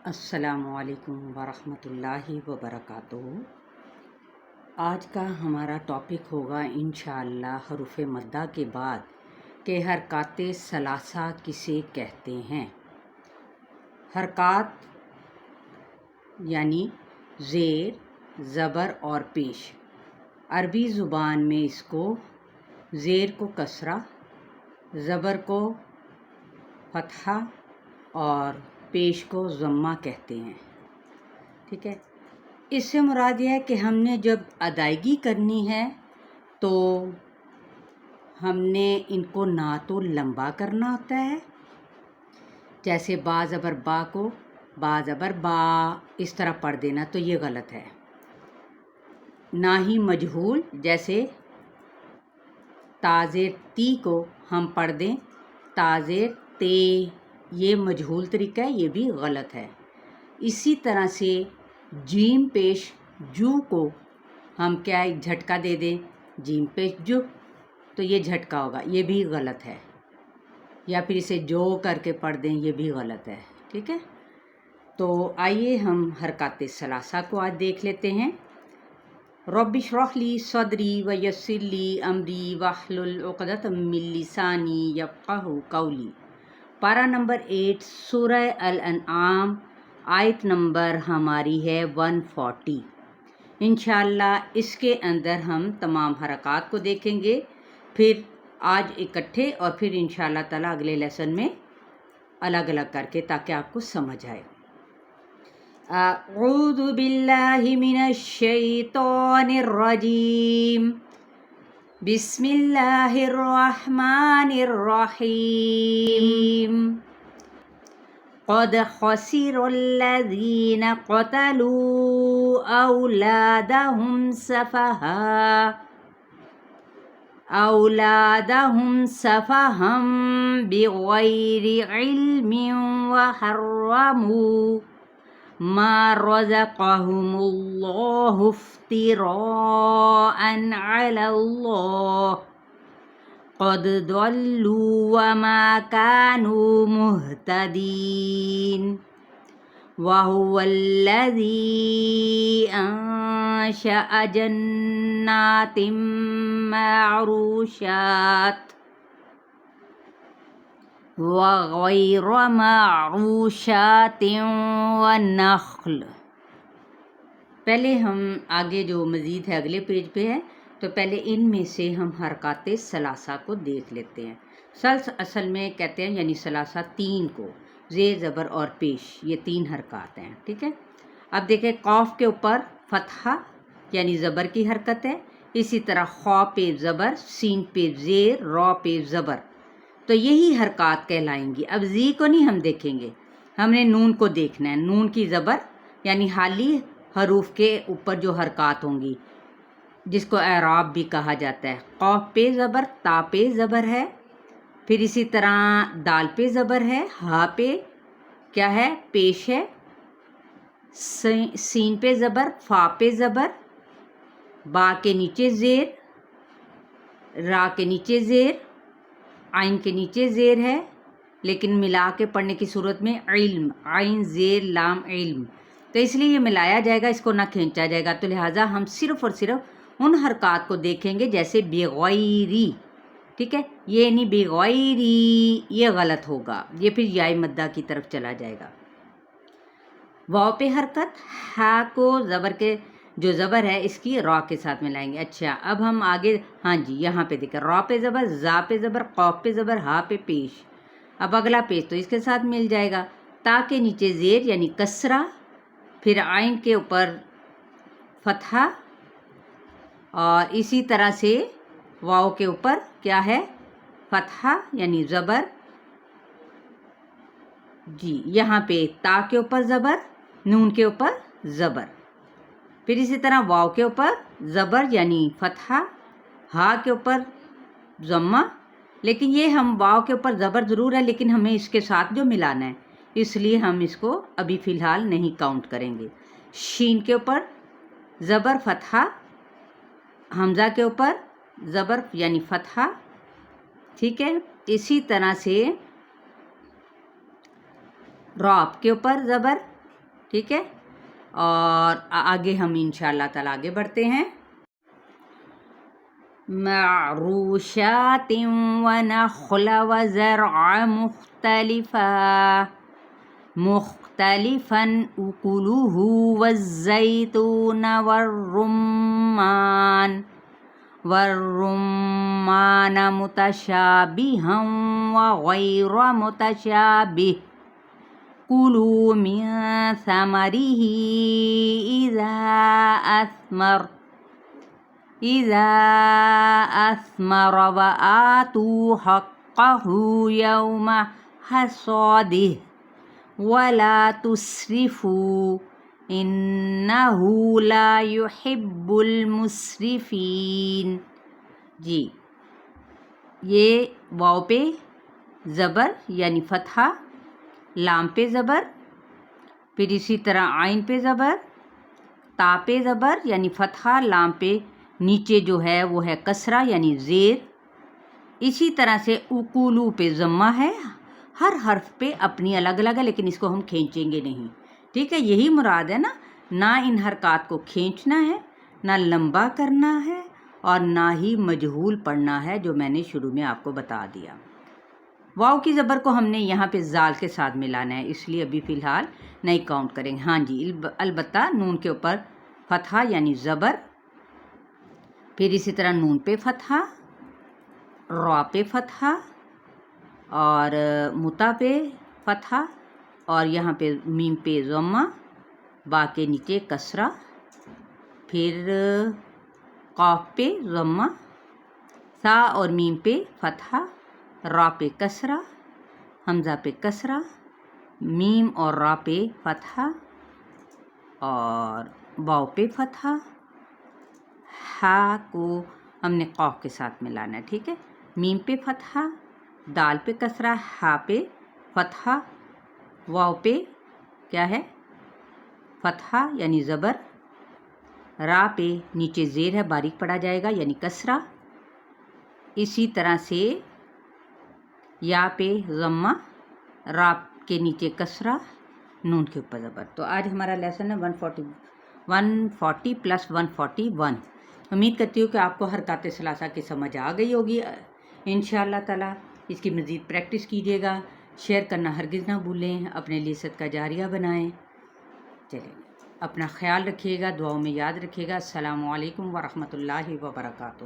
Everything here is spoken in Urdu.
السلام علیکم ورحمۃ اللہ وبرکاتہ۔ آج کا ہمارا ٹاپک ہوگا انشاءاللہ حروف مدہ کے بعد کہ حرکات ثلاثہ کسے کہتے ہیں۔ حرکات یعنی زیر، زبر اور پیش۔ عربی زبان میں اس کو زیر کو کسرہ، زبر کو فتحہ اور پیش کو ضمہ کہتے ہیں، ٹھیک ہے۔ اس سے مراد یہ ہے کہ ہم نے جب ادائیگی کرنی ہے تو ہم نے ان کو نہ تو لمبا کرنا ہوتا ہے، جیسے با زبر با کو با زبر با اس طرح پڑھ دینا، تو یہ غلط ہے۔ نہ ہی مجہول جیسے تا زیر تی کو ہم پڑھ دیں تا زیر تے، یہ مجہول طریقہ ہے، یہ بھی غلط ہے۔ اسی طرح سے جیم پیش جو کو ہم کیا ایک جھٹکا دے دیں، جیم پیش جو، تو یہ جھٹکا ہوگا، یہ بھی غلط ہے۔ یا پھر اسے جو کر کے پڑھ دیں، یہ بھی غلط ہے، ٹھیک ہے۔ تو آئیے ہم حرکات ثلاثہ کو آج دیکھ لیتے ہیں۔ رب اشرح لی صدری ویسر لی امری واحلل عقدۃ من لسانی یفقہوا قولی۔ پارہ نمبر 8 سورہ الانعام، آیت نمبر ہماری ہے 140۔ انشاءاللہ اس کے اندر ہم تمام حرکات کو دیکھیں گے، پھر آج اکٹھے اور پھر انشاءاللہ تعالیٰ اگلے لیسن میں الگ الگ کر کے، تاکہ آپ کو سمجھ آئے۔ اعوذ باللہ من الشیطان الرجیم، بسم اللہ الرحمن الرحیم۔ قد خسر الذین قتلوا اولادهم سفہا بغیر علم وحرموا ما رزقهم اللہ افتراء علی اللہ قد ضلوا وما كانوا مهتدين وهو الذي أنشأ جنات معروشات وغير معروشات والنخل۔ پہلے ہم آگے جو مزید ہے اگلے پیج پہ ہے، تو پہلے ان میں سے ہم حرکات ثلاثہ کو دیکھ لیتے ہیں۔ اصل میں کہتے ہیں یعنی ثلاثہ تین کو، زیر زبر اور پیش، یہ تین حرکات ہیں، ٹھیک ہے۔ اب دیکھیں قاف کے اوپر فتحہ یعنی زبر کی حرکت ہے، اسی طرح خا پہ زبر، سین پہ زیر، را پہ زبر، تو یہی حرکات کہلائیں گی۔ اب زی کو نہیں ہم دیکھیں گے، ہم نے نون کو دیکھنا ہے۔ نون کی زبر یعنی حالی حروف کے اوپر جو حرکات ہوں گی، جس کو اعراب بھی کہا جاتا ہے۔ قاف پہ زبر، تا پہ زبر ہے، پھر اسی طرح دال پہ زبر ہے، ہا پہ کیا ہے پیش ہے، سین پہ زبر، فا پہ زبر، با کے نیچے زیر، را کے نیچے زیر، عین کے نیچے زیر ہے، لیکن ملا کے پڑھنے کی صورت میں علم، عین زیر لام علم، تو اس لیے یہ ملایا جائے گا، اس کو نہ کھینچا جائے گا، تو لہٰذا ہم صرف اور صرف ان حرکات کو دیکھیں گے جیسے بغیری، ٹھیک ہے۔ یہ نہیں بغیری، یہ غلط ہوگا، یہ پھر یائے مدہ کی طرف چلا جائے گا۔ واو پہ حرکت، ہا کو زبر کے جو زبر ہے اس کی را کے ساتھ ملائیں گے۔ اچھا اب ہم آگے، ہاں جی یہاں پہ دیکھیں، را پہ زبر، زا پہ زبر، قاف پہ زبر، ہا پہ پیش۔ اب اگلا پیش تو اس کے ساتھ مل جائے گا، تا کے نیچے زیر یعنی کسرہ، پھر عین کے اوپر فتحہ، اور اسی طرح سے واو کے اوپر کیا ہے فتحہ یعنی زبر، جی یہاں پہ تا کے اوپر زبر، نون کے اوپر زبر، پھر اسی طرح واو کے اوپر زبر یعنی فتحہ، ہا کے اوپر ضمہ، لیکن یہ ہم واو کے اوپر زبر ضرور ہے، لیکن ہمیں اس کے ساتھ جو ملانا ہے، اس لیے ہم اس کو ابھی فی الحال نہیں کاؤنٹ کریں گے۔ شین کے اوپر زبر فتحہ، حمزہ کے اوپر زبر یعنی فتحہ، ٹھیک ہے۔ اسی طرح سے راب کے اوپر زبر ٹھیک ہے، اور آگے ہم انشاءاللہ تعالی آگے بڑھتے ہیں. معروشات ونخل وزرع مختلفا أكله والزيتون والرمان متشابها وغير متشابه كلوا من ثمره إذا أثمر وآتوا حقه يوم حصاده ولا تسرفوا إنه لا يحب المسرفين. جی یہ واو پہ زبر یعنی فتحہ، لام پہ زبر، پھر اسی طرح عین پہ زبر، تا پہ زبر یعنی فتحہ، لام پہ نیچے جو ہے وہ ہے کسرہ یعنی زیر. اسی طرح سے اکولو پہ ضمہ ہے، ہر حرف پہ اپنی الگ الگ ہے لیکن اس کو ہم کھینچیں گے نہیں. ٹھیک ہے، یہی مراد ہے نا، نہ ان حرکات کو کھینچنا ہے، نہ لمبا کرنا ہے، اور نہ ہی مجہول پڑھنا ہے، جو میں نے شروع میں آپ کو بتا دیا. واو کی زبر کو ہم نے یہاں پہ زال کے ساتھ ملانا ہے، اس لیے ابھی فی الحال نہیں کاؤنٹ کریں گے. ہاں جی، البتہ نون کے اوپر فتحہ یعنی زبر، پھر اسی طرح نون پہ فتحہ، را پہ فتحہ، اور متا پہ فتحہ، اور یہاں پہ میم پہ ضمہ، با کے نیچے کسرہ، پھر قاف پہ ضمہ، سا اور میم پہ فتحہ، را پہ کسرہ، حمزہ پہ کسرہ، میم اور را پہ فتحہ، اور واو پہ فتحہ. ہا کو ہم نے قاف کے ساتھ ملانا ہے. ٹھیک ہے، میم پہ فتحہ، دال پہ کسرہ، ہا پہ فتحہ، واو پہ کیا ہے فتحہ یعنی زبر، را پہ نیچے زیر ہے باریک پڑا جائے گا یعنی کسرہ. اسی طرح سے یا پہ ضمہ، را کے نیچے کسرہ، نون کے اوپر زبر. تو آج ہمارا لیسن ہے 140 + 141. امید کرتی ہوں کہ آپ کو حرکات ثلاثہ کی سمجھ آ گئی ہوگی. انشاءاللہ تعالی اس کی مزید پریکٹس کیجیے گا. شیئر کرنا ہرگز نہ بھولیں، اپنے لیے صدقہ جاریہ بنائیں. چلیں، اپنا خیال رکھیے گا، دعاؤں میں یاد رکھیے گا. السلام علیکم ورحمۃ اللہ وبرکاتہ.